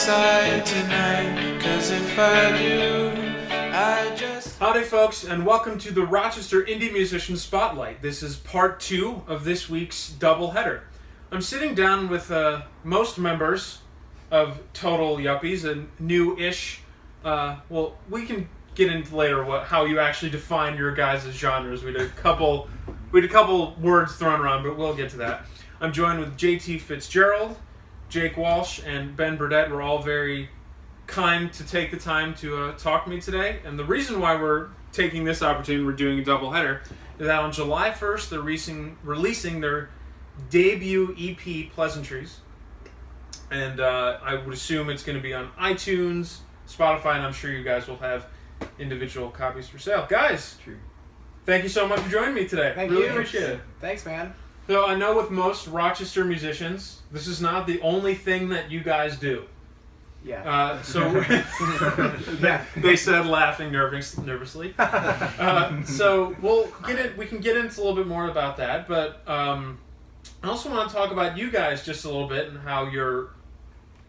inside tonight, 'cause if I do, I just... Howdy folks, and welcome to the Rochester Indie Musician Spotlight. This is part 2 of this week's doubleheader. I'm sitting down with most members of Total Yuppies, a new-ish, well, we can get into later how you actually define your guys' genres. We had a couple words thrown around, but we'll get to that. I'm joined with JT Fitzgerald, Jake Walsh, and Ben Burdette. We're all very kind to take the time to talk to me today. And the reason why we're taking this opportunity, we're doing a doubleheader, is that on July 1st, they're releasing their debut EP, Pleasantries. And I would assume it's going to be on iTunes, Spotify, and I'm sure you guys will have individual copies for sale. Guys, thank you so much for joining me today. Thank really you. Appreciate it. Thanks, man. So I know with most Rochester musicians, this is not the only thing that you guys do. Yeah. They said, laughing nervously. So we can get into a little bit more about that, but I also want to talk about you guys just a little bit and how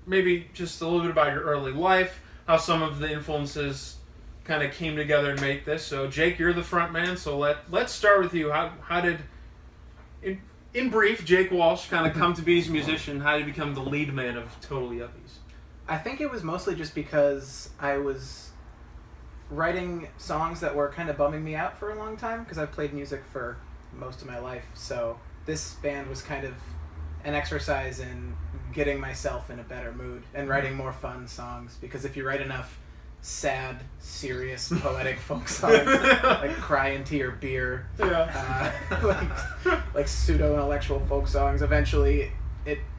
maybe just a little bit about your early life, how some of the influences kind of came together to make this. So Jake, you're the front man, so let's start with you. How did, in brief, Jake Walsh kind of come to be a musician? How did he become the lead man of Total Yuppies? I think it was mostly just because I was writing songs that were kind of bumming me out for a long time, because I've played music for most of my life. So this band was kind of an exercise in getting myself in a better mood and writing more fun songs, because if you write enough sad, serious, poetic folk songs, like Cry Into Your Beer, like pseudo-intellectual folk songs, eventually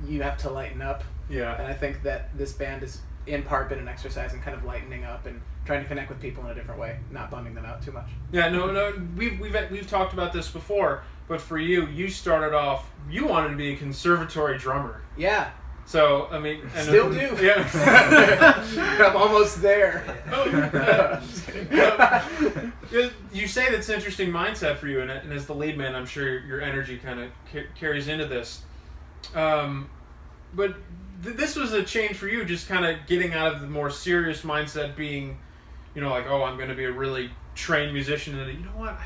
you have to lighten up. Yeah. And I think that this band has in part been an exercise in kind of lightening up and trying to connect with people in a different way, not bumming them out too much. Yeah, no, we've talked about this before, but for you started off, you wanted to be a conservatory drummer. Yeah. So, I mean... Still do. Yeah. I'm almost there. You say that's an interesting mindset for you, and as the lead man, I'm sure your energy kind of carries into this. But this was a change for you, just kind of getting out of the more serious mindset, being, like, oh, I'm going to be a really trained musician, and you know what,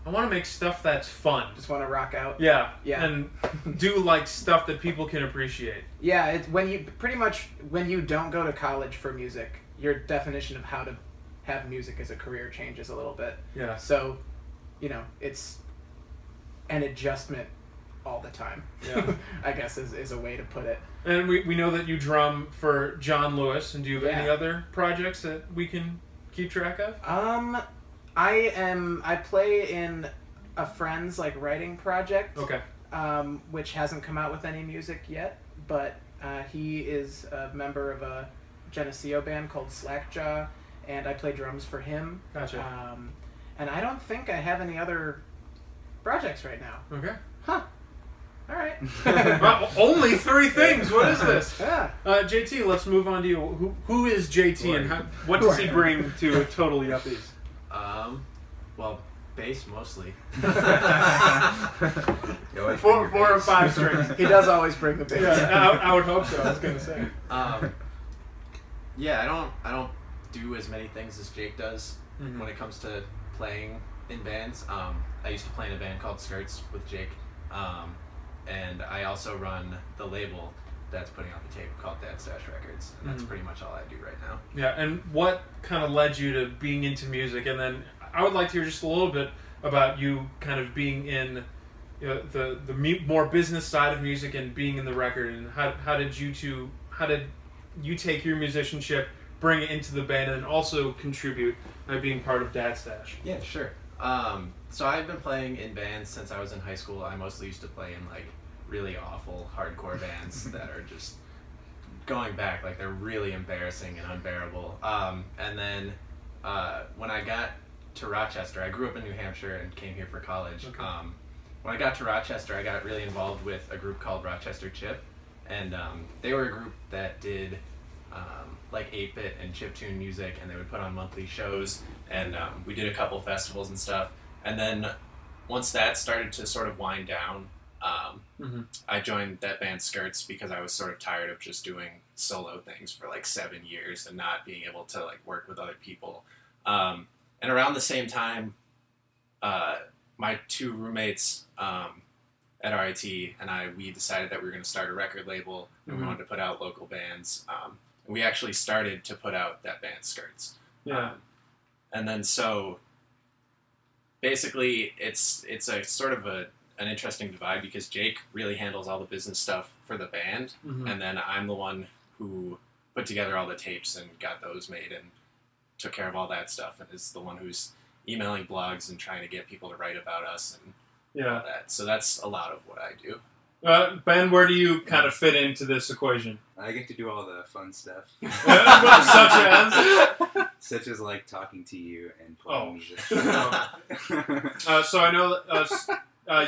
I want to make stuff that's fun. Just want to rock out. Yeah. Yeah. And do like stuff that people can appreciate. Yeah, it's when you don't go to college for music, your definition of how to have music as a career changes a little bit. Yeah. So, it's an adjustment all the time. Yeah. I guess is a way to put it. And we know that you drum for John Lewis, and do you have any other projects that we can keep track of? I play in a friend's writing project. Okay. Which hasn't come out with any music yet, but he is a member of a Geneseo band called Slackjaw, and I play drums for him. Gotcha. And I don't think I have any other projects right now. Okay. Huh. All right. Well, only 3 things. What is this? Yeah. JT, let's move on to you. Who is JT, and what does he bring to Total Yuppies? Well, bass mostly. 4 or 5 strings. He does always bring the bass. Yeah, I would hope so. I was gonna say. Yeah, I don't do as many things as Jake does when it comes to playing in bands. I used to play in a band called Skirts with Jake, and I also run the label that's putting out the tape called Dad Stash Records, and that's pretty much all I do right now. Yeah, and what kind of led you to being into music? And then I would like to hear just a little bit about you kind of being in the more business side of music and being in the record, and how did you take your musicianship, bring it into the band, and also contribute by being part of Dad Stash? Yeah, sure. So I've been playing in bands since I was in high school. I mostly used to play in really awful hardcore bands that are just going back, they're really embarrassing and unbearable. And then when I got to Rochester, I grew up in New Hampshire and came here for college. Okay. When I got to Rochester, I got really involved with a group called Rochester Chip, and they were a group that did 8-bit and chiptune music, and they would put on monthly shows, and we did a couple festivals and stuff. And then once that started to sort of wind down, I joined that band Skirts because I was sort of tired of just doing solo things for like 7 years and not being able to like work with other people. And around the same time, my 2 roommates at RIT and we decided that we were going to start a record label and we wanted to put out local bands. And we actually started to put out that band Skirts. Yeah. And then so basically it's a sort of an interesting divide because Jake really handles all the business stuff for the band, and then I'm the one who put together all the tapes and got those made and took care of all that stuff, and is the one who's emailing blogs and trying to get people to write about us and all that. So that's a lot of what I do. Ben, where do you kind of fit into this equation? I get to do all the fun stuff. Such as like talking to you and playing music. So I know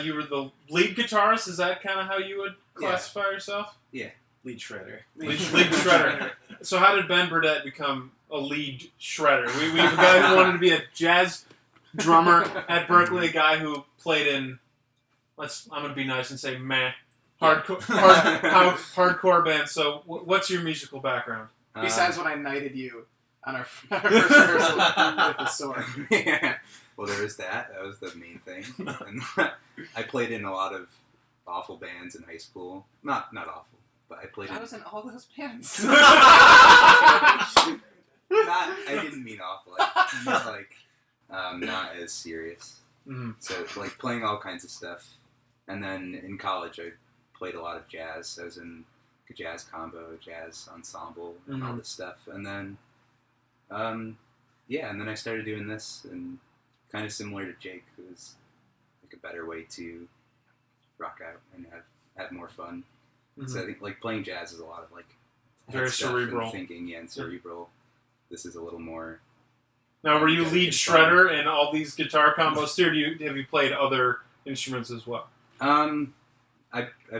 you were the lead guitarist. Is that kind of how you would classify yourself? Yeah. Lead shredder. Lead shredder. So how did Ben Burdette become a lead shredder? We have a guy who wanted to be a jazz drummer at Berkeley, a guy who played in, I'm going to be nice and say hardcore band. So what's your musical background? Besides when I knighted you on our first rehearsal with the sword. Yeah. Well, there was that. That was the main thing. And I played in a lot of awful bands in high school. Not awful, but I played I was in all those bands. I didn't mean awful. I meant like not as serious. Mm-hmm. So like playing all kinds of stuff. And then in college, I played a lot of jazz. I was in a jazz combo, jazz ensemble, and all this stuff. And then, and then I started doing this, and kind of similar to Jake, it was like a better way to rock out and have more fun. So I think like playing jazz is a lot of like very cerebral and thinking, and cerebral. This is a little more. Now, were you lead shredder in all these guitar combos too, or have you played other instruments as well? I've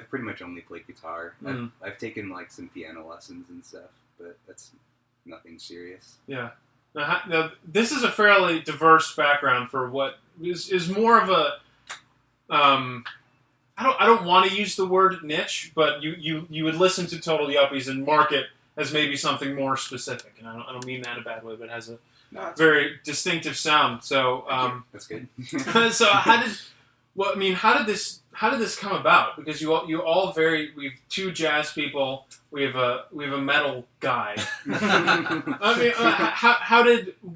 pretty much only played guitar. I've taken like some piano lessons and stuff, but that's nothing serious. Yeah. Now this is a fairly diverse background for what is more of a. I don't want to use the word niche, but you would listen to Total Yuppies and mark it as maybe something more specific, and I don't mean that in a bad way, but it has a very distinctive sound. So that's good. so how did this come about? Because you all we've 2 jazz people, we have a metal guy. I mean,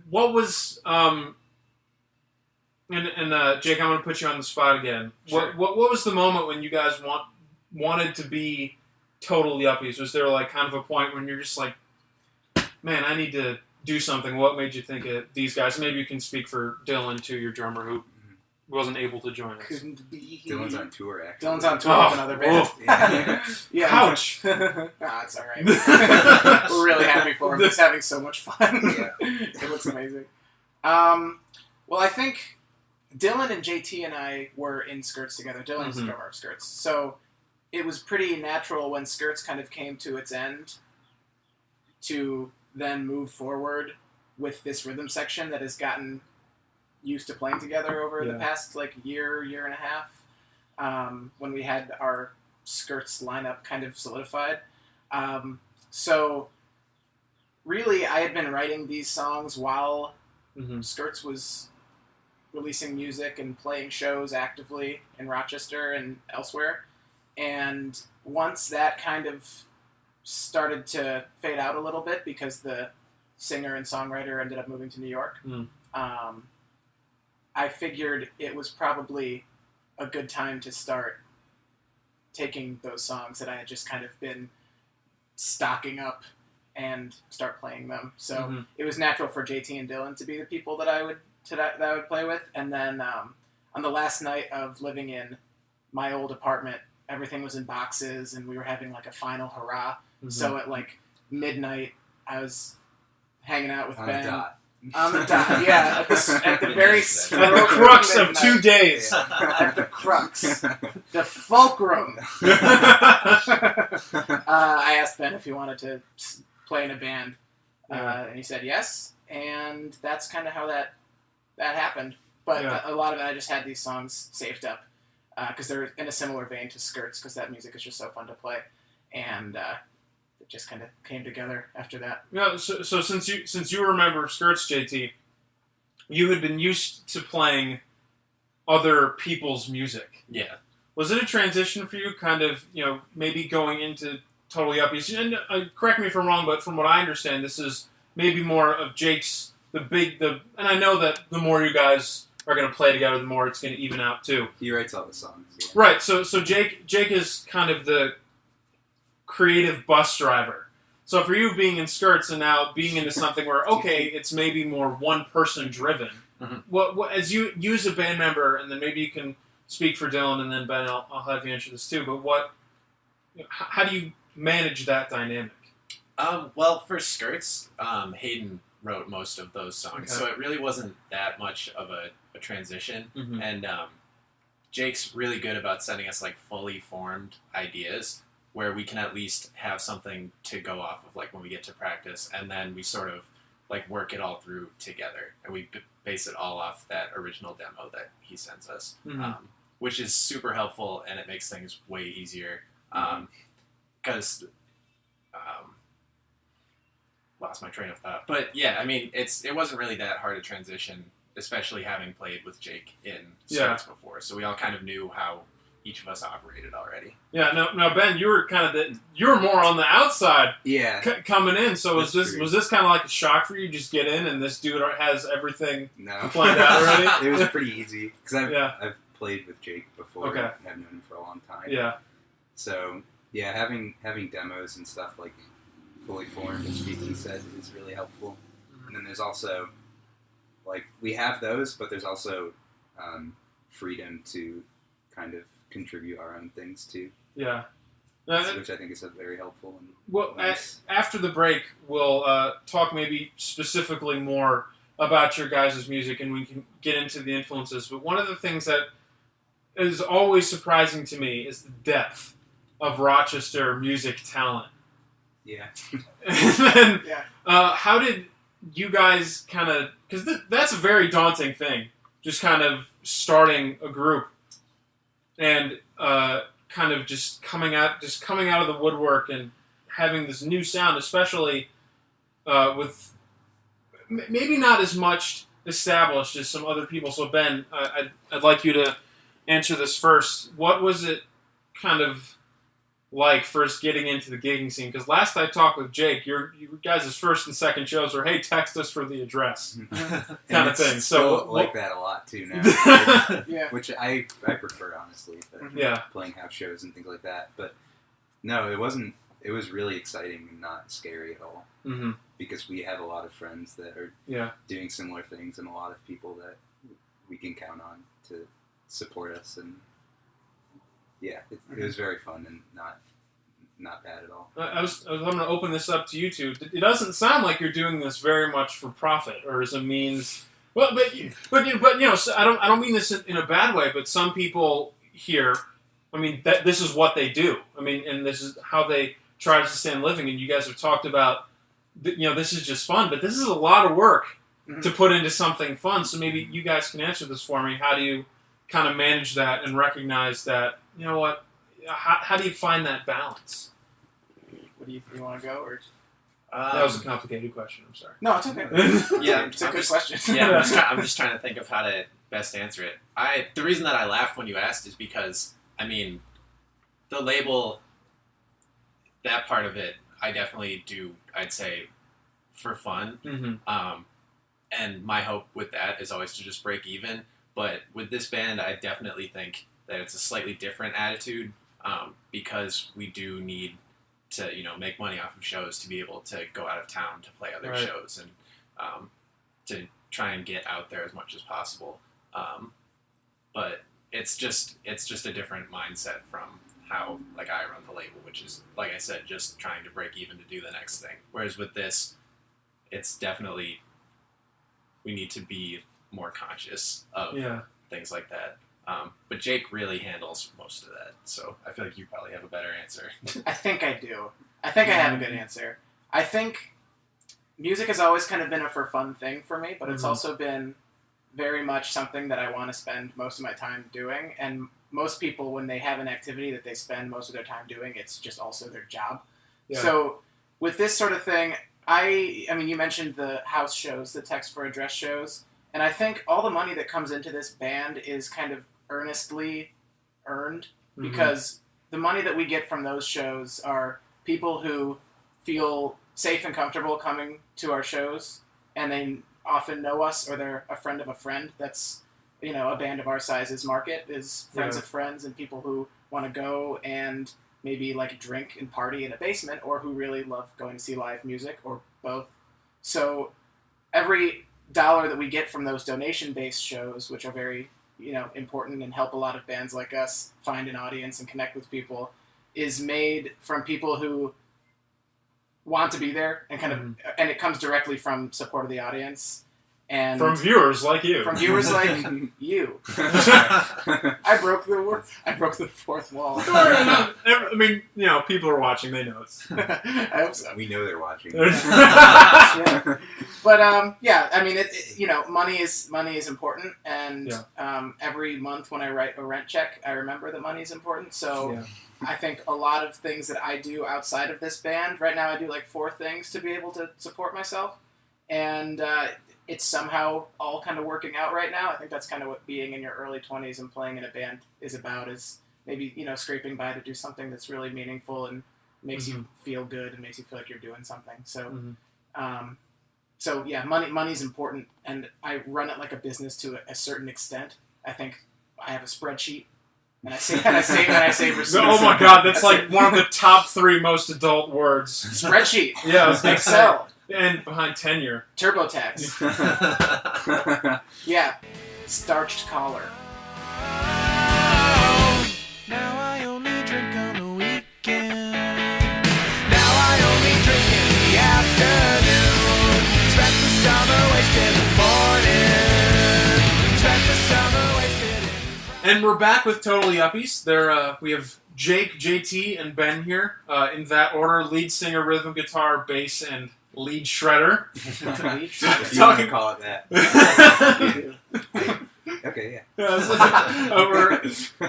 what was Jake, I'm going to put you on the spot again. Sure. What was the moment when you guys wanted to be Total Yuppies? Was there like kind of a point when you're just like, man, I need to do something? What made you think of these guys? Maybe you can speak for Dylan too, your drummer, who wasn't able to join us. Couldn't be. Dylan's on tour, actually. Dylan's on tour with another band. Yeah. Ouch. It's all right. We're really happy for him. He's having so much fun. It looks amazing. Well, I think Dylan and JT and I were in Skirts together. Dylan was the drummer of Skirts. So it was pretty natural when Skirts kind of came to its end to then move forward with this rhythm section that has gotten used to playing together over the past like year and a half, when we had our Skirts lineup kind of solidified. So really I had been writing these songs while Skirts was releasing music and playing shows actively in Rochester and elsewhere. And once that kind of started to fade out a little bit because the singer and songwriter ended up moving to New York, I figured it was probably a good time to start taking those songs that I had just kind of been stocking up and start playing them. So it was natural for JT and Dylan to be the people that I would play with. And then on the last night of living in my old apartment, everything was in boxes and we were having like a final hurrah. So at like midnight, I was hanging out with Ben. On the dot, yeah. At the very at the crux of 2 days. At the crux. The fulcrum. I asked Ben if he wanted to play in a band. And he said yes. And that's kind of how that happened. But a lot of it, I just had these songs saved up. because they're in a similar vein to Skirts, because that music is just so fun to play, and it just kind of came together after that. Yeah. So since you remember Skirts, JT, you had been used to playing other people's music. Yeah. Was it a transition for you, kind of, maybe going into Total Yuppies? And correct me if I'm wrong, but from what I understand, this is maybe more of Jake's and I know that the more you guys are going to play together, the more it's going to even out too. He writes all the songs. Yeah. Right. So Jake is kind of the creative bus driver. So for you being in Skirts and now being into something where it's maybe more one person driven. Mm-hmm. What as you use a band member, and then maybe you can speak for Dylan, and then Ben, I'll have you answer this too. But how do you manage that dynamic? Well, for Skirts, Hayden wrote most of those songs, Okay. so it really wasn't that much of a transition. Mm-hmm. And Jake's really good about sending us like fully formed ideas where we can at least have something to go off of, like when we get to practice, and then we sort of like work it all through together, and we base it all off that original demo that he sends us, which is super helpful, and it makes things way easier. Because lost my train of thought, but yeah, I mean, it wasn't really that hard a transition, especially having played with Jake in Skirts before, so we all kind of knew how each of us operated already. Yeah. Now Ben, you were more on the outside. Yeah. Coming in. So was That's this kind of like a shock for you? Just get in, and this dude has everything No. planned out already. It was pretty easy because Yeah. I've played with Jake before. Okay. And I've known him for a long time. Yeah. So yeah, having demos and stuff like fully formed, as JT said, is really helpful. And then there's also like we have those, but there's also freedom to kind of contribute our own things too. Yeah. Which I think is very helpful. And Well, nice. after the break, we'll talk maybe specifically more about your guys' music, and we can get into the influences. But one of the things that is always surprising to me is the depth of Rochester music talent. Yeah. And then, Yeah. how did you guys kind of... Because that's a very daunting thing, just kind of starting a group and kind of just coming out of the woodwork and having this new sound, especially with maybe not as much established as some other people. So Ben, I'd like you to answer this first. What was it kind of like first getting into the gigging scene? Because last I talked with Jake, your guys' first and second shows were, hey, text us for the address kind of thing. So like that a lot too now. Yeah. Which I prefer, honestly. But Yeah. playing house shows and things like that. But no, it wasn't. It was really exciting and not scary at all. Mm-hmm. Because we have a lot of friends that are doing similar things, and a lot of people that we can count on to support us. And yeah, it was very fun and not bad at all. I'm going to open this up to you two. It doesn't sound like you're doing this very much for profit or as a means. Well, but so I don't mean this in a bad way. But some people here, I mean, that this is what they do. I mean, and this is how they try to sustain a living. And you guys have talked about, this is just fun, but this is a lot of work to put into something fun. So maybe you guys can answer this for me. How do you kind of manage that and recognize that? You know what? How do you find that balance? What do you want to go? Or That was a complicated question. I'm sorry. no, it's okay. Yeah, It's a good question. Yeah, I'm just trying to think of how to best answer it. The reason that I laughed when you asked is because, I mean, the label, that part of it, I definitely do, I'd say, for fun. Mm-hmm. And my hope with that is always to just break even. But with this band, I definitely think that it's a slightly different attitude because we do need to, make money off of shows to be able to go out of town to play other shows and to try and get out there as much as possible. But it's just a different mindset from how I run the label, which is, like I said, just trying to break even to do the next thing. Whereas with this, it's definitely, we need to be more conscious of things like that. But Jake really handles most of that, so I feel like you probably have a better answer. I think I do. I think I have a good answer. I think music has always kind of been a for fun thing for me, but it's also been very much something that I want to spend most of my time doing. And most people, when they have an activity that they spend most of their time doing, it's just also their job. Yeah. So with this sort of thing, I mean, you mentioned the house shows, the text for address shows, and I think all the money that comes into this band is kind of earnestly earned, because the money that we get from those shows are people who feel safe and comfortable coming to our shows, and they often know us, or they're a friend of a friend. That's, a band of our size's market is friends of friends and people who want to go and maybe like drink and party in a basement, or who really love going to see live music, or both. So every dollar that we get from those donation-based shows, which are very, important and help a lot of bands like us find an audience and connect with people, is made from people who want to be there and and it comes directly from support of the audience. And from viewers like you. From viewers like you. I broke the fourth wall. I mean, people are watching. They know it's. I hope so. We know they're watching. Yeah. But I mean, money is important, and every month when I write a rent check, I remember that money is important. So I think a lot of things that I do outside of this band right now, I do like 4 things to be able to support myself, and it's somehow all kind of working out right now. I think that's kind of what being in your early 20s and playing in a band is about, is maybe, scraping by to do something that's really meaningful and makes you feel good and makes you feel like you're doing something. So, money's important, and I run it like a business to a certain extent. I think I have a spreadsheet, and I save receipts. Oh my God, that's like one of the top 3 most adult words. Spreadsheet. Yeah, I was gonna Excel. say. And behind tenure. TurboTax. Yeah. Starched collar. Now I only drink on the weekend. Now I only drink in the afternoon. Spent the summer wasted in the morning. Spent the summer wasted in... And we're back with Total Yuppies. We have Jake, JT, and Ben here. In that order: lead singer, rhythm guitar, bass, and lead shredder. You want to call it that. Okay,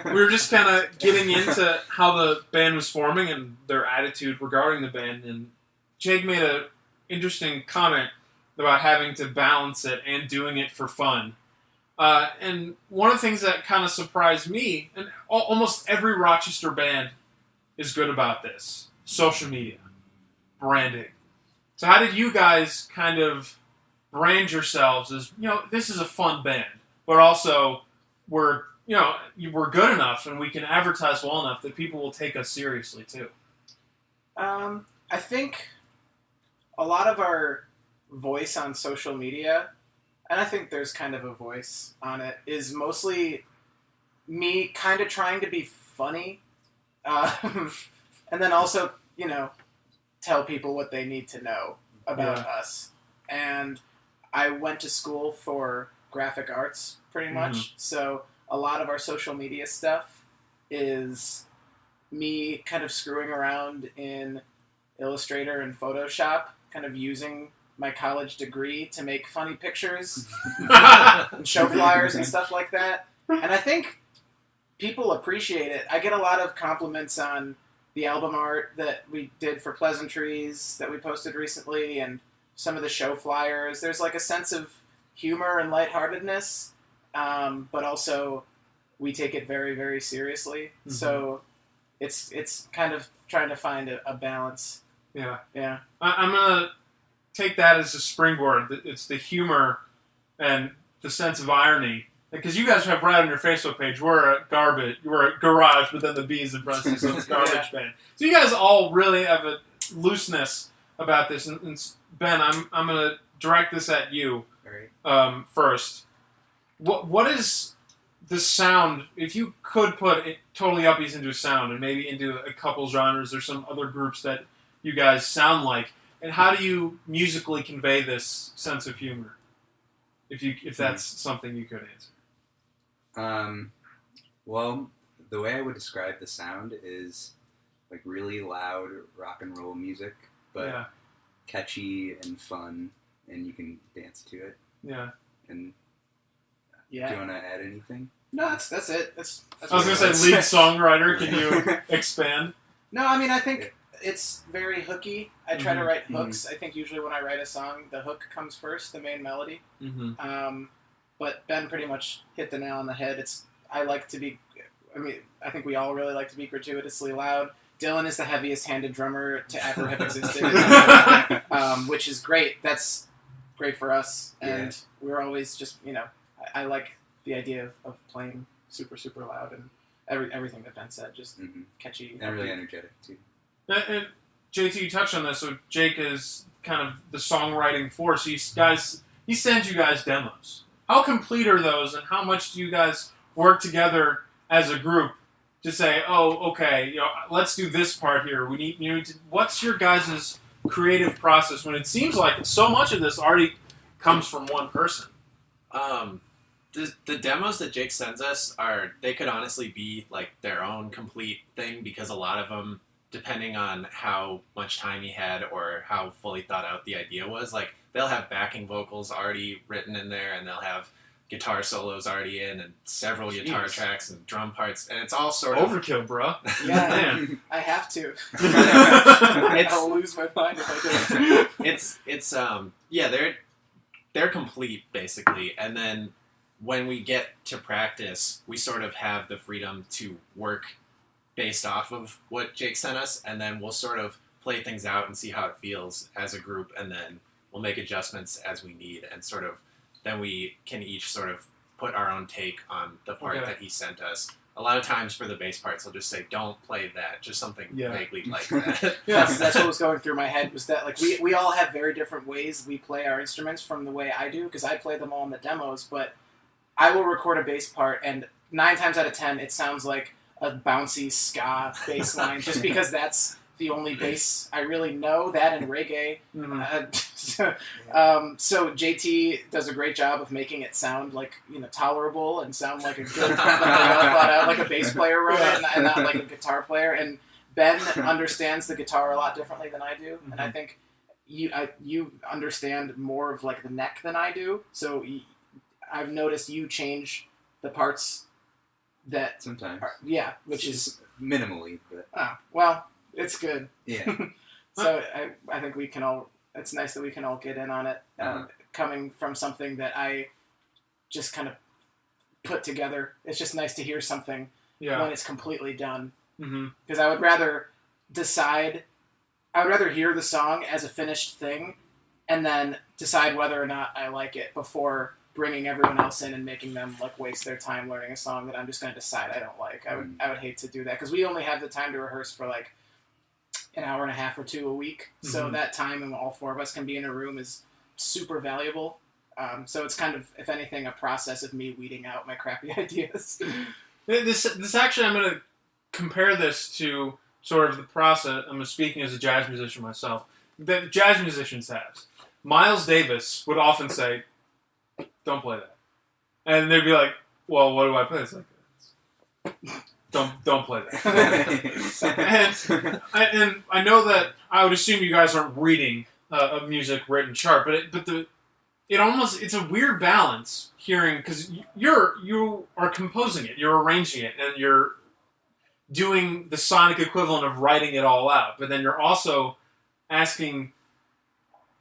we were just kind of getting into how the band was forming and their attitude regarding the band, and Jake made an interesting comment about having to balance it and doing it for fun. And one of the things that kind of surprised me, and almost every Rochester band is good about this: social media, branding. So how did you guys kind of brand yourselves as, this is a fun band, but also we're good enough and we can advertise well enough that people will take us seriously too? I think a lot of our voice on social media, and I think there's kind of a voice on it, is mostly me kind of trying to be funny, and then also, tell people what they need to know about us. And I went to school for graphic arts, pretty much, so a lot of our social media stuff is me kind of screwing around in Illustrator and Photoshop, kind of using my college degree to make funny pictures and show flyers and stuff like that. And I think people appreciate it. I get a lot of compliments on the album art that we did for Pleasantries that we posted recently, and some of the show flyers. There's like a sense of humor and lightheartedness, but also we take it very, very seriously. So it's kind of trying to find a balance. Yeah. Yeah. I'm going to take that as a springboard. It's the humor and the sense of irony. Because you guys have right on your Facebook page, we're a garage, but then the B is in parentheses, so it's garbage band. So you guys all really have a looseness about this. And Ben, I'm going to direct this at you first. What is the sound, if you could put Total Yuppies into a sound and maybe into a couple genres or some other groups that you guys sound like, and how do you musically convey this sense of humor? If that's something you could answer. Well, the way I would describe the sound is like really loud rock and roll music, but catchy and fun, and you can dance to it. Yeah. And Yeah. Do you want to add anything? No, that's it. That's I was gonna say lead songwriter. Can you expand? No, I mean I think it's very hooky. I try to Mhm. write hooks. I think usually when I write a song, the hook comes first, the main melody. Mm-hmm. But Ben pretty much hit the nail on the head. I like to be. I mean, I think we all really like to be gratuitously loud. Dylan is the heaviest-handed drummer to ever have existed, which is great. That's great for us, and we're always just I like the idea of playing super super loud and everything that Ben said, just catchy and really energetic too. And JT, you touched on this. So Jake is kind of the songwriting force. He sends you guys demos. How complete are those, and how much do you guys work together as a group to say, oh, okay, let's do this part here. We need to, what's your guys' creative process when it seems like so much of this already comes from one person? The demos that Jake sends us they could honestly be like their own complete thing, because a lot of them, depending on how much time he had or how fully thought out the idea was, like they'll have backing vocals already written in there, and they'll have guitar solos already in, and several guitar tracks and drum parts, and it's all sort of overkill, bro. Yeah, Man. I have to. I'll lose my mind if I don't. They're complete basically, and then when we get to practice, we sort of have the freedom to work based off of what Jake sent us, and then we'll sort of play things out and see how it feels as a group, and then we'll make adjustments as we need, and sort of then we can each sort of put our own take on the part that he sent us. A lot of times for the bass parts, he'll just say, don't play that, just something vaguely like that. That's what was going through my head, was that like we all have very different ways we play our instruments from the way I do, because I play them all in the demos, but I will record a bass part, and 9 times out of 10, it sounds like a bouncy ska bass line, just because that's the only bass I really know, that and reggae. So JT does a great job of making it sound like tolerable and sound like a good, like a bass player wrote it, and not like a guitar player. And Ben understands the guitar a lot differently than I do, and I think you understand more of like the neck than I do. So I've noticed you change the parts that sometimes, which is minimally, but well, it's good. Yeah. So I think we can all. It's nice that we can all get in on it, coming from something that I just kind of put together. It's just nice to hear something when it's completely done. Because I would rather hear the song as a finished thing, and then decide whether or not I like it before bringing everyone else in and making them like waste their time learning a song that I'm just going to decide I don't like. I would hate to do that, because we only have the time to rehearse for like an hour and a half or 2 a week. So that time and all 4 of us can be in a room is super valuable. So it's kind of, if anything, a process of me weeding out my crappy ideas. This actually, I'm going to compare this to sort of the process. I'm speaking as a jazz musician myself. That jazz musicians have. Miles Davis would often say, don't play that. And they'd be like, well, what do I play? It's like, don't play that. and I know that I would assume you guys aren't reading a music written chart, but it's a weird balance hearing, because you are composing it, you're arranging it, and you're doing the sonic equivalent of writing it all out, but then you're also asking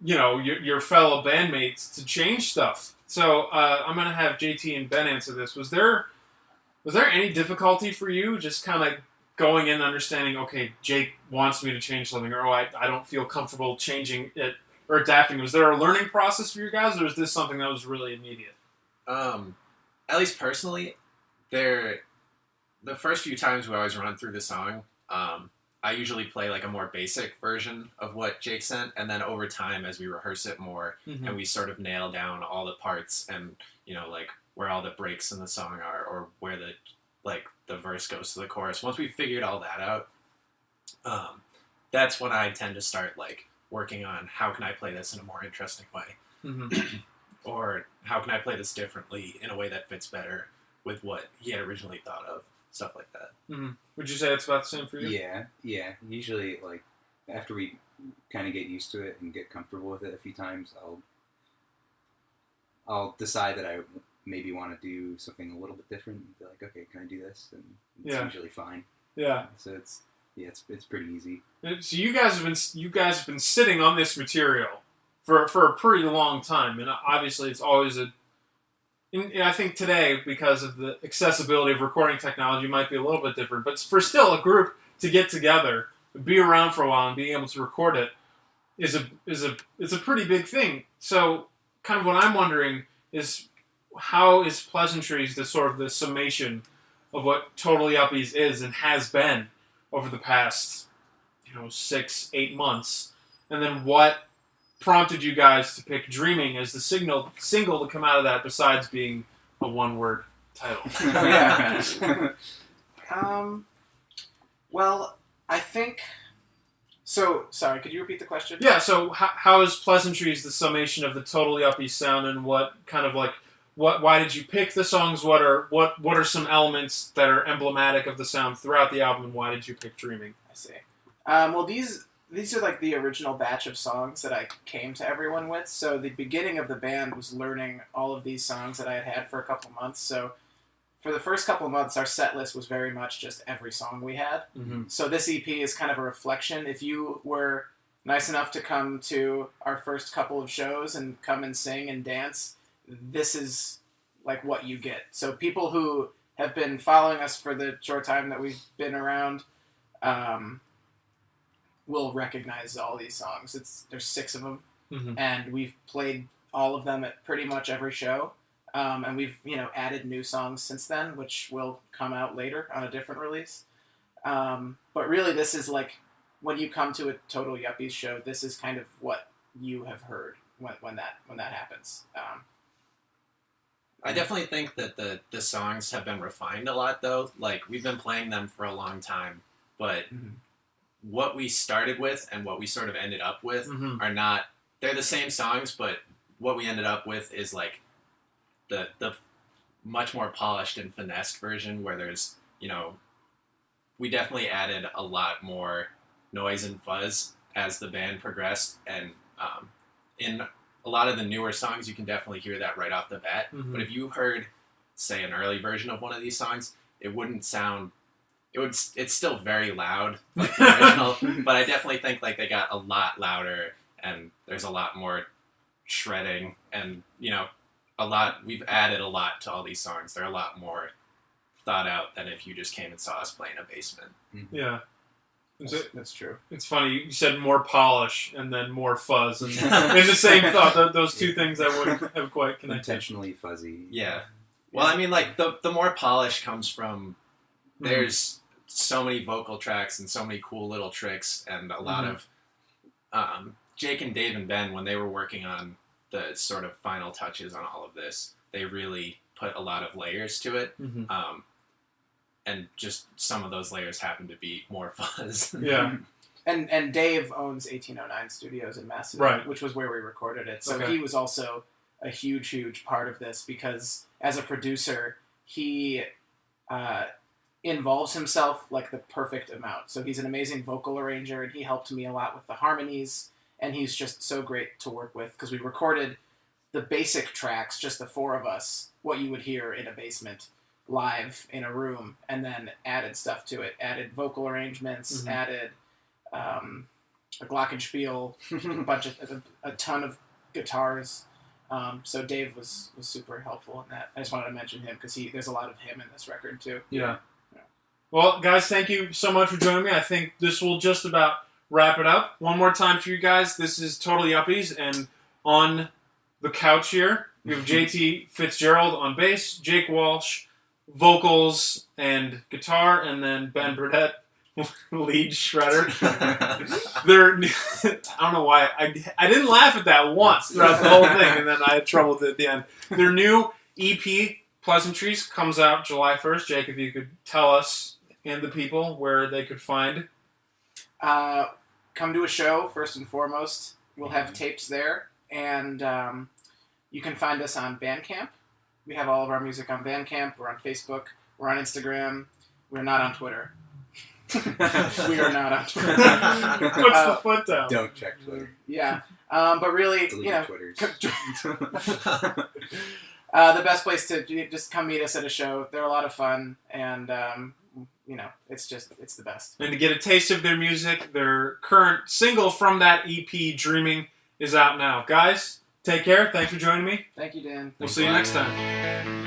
your fellow bandmates to change stuff. So I'm going to have JT and Ben answer this. Was there any difficulty for you just kind of going in and understanding, okay, Jake wants me to change something, or I don't feel comfortable changing it or adapting? Was there a learning process for you guys, or is this something that was really immediate? At least personally, the first few times we always run through the song, I usually play like a more basic version of what Jake sent, and then over time, as we rehearse it more, and we sort of nail down all the parts and, like where all the breaks in the song are, or where the verse goes to the chorus. Once we've figured all that out, that's when I tend to start like working on how can I play this in a more interesting way, or how can I play this differently in a way that fits better with what he had originally thought of, stuff like that. Would you say it's about the same for you? Yeah. Usually, like, after we kind of get used to it and get comfortable with it a few times, I'll decide that I maybe want to do something a little bit different, and be like, okay, can I do this? And it's Yeah. usually fine. Yeah. So it's pretty easy. So you guys have been sitting on this material for a pretty long time, and obviously it's always I think today, because of the accessibility of recording technology, might be a little bit different. But for still a group to get together, be around for a while, and being able to record it is a pretty big thing. So, kind of what I'm wondering is, how is Pleasantries the sort of the summation of what Total Yuppies is and has been over the past 6-8 months, and then what prompted you guys to pick Dreaming as the single to come out of that, besides being a one-word title? Well, I think... So, sorry, could you repeat the question? Yeah, so how is Pleasantries the summation of the Total Yuppies sound, and what kind of why did you pick the songs? What are some elements that are emblematic of the sound throughout the album, and why did you pick Dreaming? I see. Well, these are like the original batch of songs that I came to everyone with. So the beginning of the band was learning all of these songs that I had for a couple months. So for the first couple of months, our set list was very much just every song we had. Mm-hmm. So this EP is kind of a reflection. If you were nice enough to come to our first couple of shows and come and sing and dance, this is like what you get. So people who have been following us for the short time that we've been around will recognize all these songs. There's 6 of them, Mm-hmm. and we've played all of them at pretty much every show. And we've added new songs since then, which will come out later on a different release. But really, this is like when you come to a Total Yuppies show, this is kind of what you have heard when that happens. I definitely think that the songs have been refined a lot, though. Like, we've been playing them for a long time, but what we started with and what we sort of ended up with Mm-hmm. are not... They're the same songs, but what we ended up with is, like, the much more polished and finessed version, where there's, we definitely added a lot more noise and fuzz as the band progressed, and in a lot of the newer songs, you can definitely hear that right off the bat. Mm-hmm. But if you heard, say, an early version of one of these songs, it wouldn't sound... It's still very loud, like the original, but I definitely think like they got a lot louder, and there's a lot more shredding, and we've added a lot to all these songs. They're a lot more thought out than if you just came and saw us play in a basement. Yeah. That's true. It's funny, you said more polish and then more fuzz, and in the same thought, those two things I wouldn't have quite connected. Intentionally fuzzy. Yeah. Well, I mean, like, the more polish comes from... There's so many vocal tracks and so many cool little tricks, and a lot of... Jake and Dave and Ben, when they were working on the sort of final touches on all of this, they really put a lot of layers to it. Mm-hmm. And just some of those layers happen to be more fuzz. Yeah. And Dave owns 1809 Studios in Macedon, Right. which was where we recorded it. So Okay. he was also a huge part of this, because as a producer, he involves himself like the perfect amount. So he's an amazing vocal arranger, and he helped me a lot with the harmonies, and he's just so great to work with, because we recorded the basic tracks, just the 4 of us, what you would hear in a basement, live in a room, and then added stuff to it. Added vocal arrangements, added a glockenspiel, a ton of guitars. So Dave was super helpful in that. I just wanted to mention him, because there's a lot of him in this record too. Yeah. Well, guys, thank you so much for joining me. I think this will just about wrap it up. One more time for you guys. This is Total Yuppies, and on the couch here, we have JT Fitzgerald on bass, Jake Walsh, vocals and guitar, and then Ben Burdette, lead shredder. I don't know why. I didn't laugh at that once throughout the whole thing, and then I had trouble with it at the end. Their new EP, Pleasantries, comes out July 1st. Jake, if you could tell us and the people where they could find. Come to a show, first and foremost. We'll have tapes there, and you can find us on Bandcamp. We have all of our music on Bandcamp. We're on Facebook. We're on Instagram. We're not on Twitter. We are not on Twitter. Puts the foot down. Don't check Twitter. Yeah. But really, Delete Twitters. The best place to just come meet us at a show. They're a lot of fun, and it's the best. And to get a taste of their music, their current single from that EP, Dreaming, is out now. Guys, take care. Thanks for joining me. Thank you, Dan. We'll see you next time.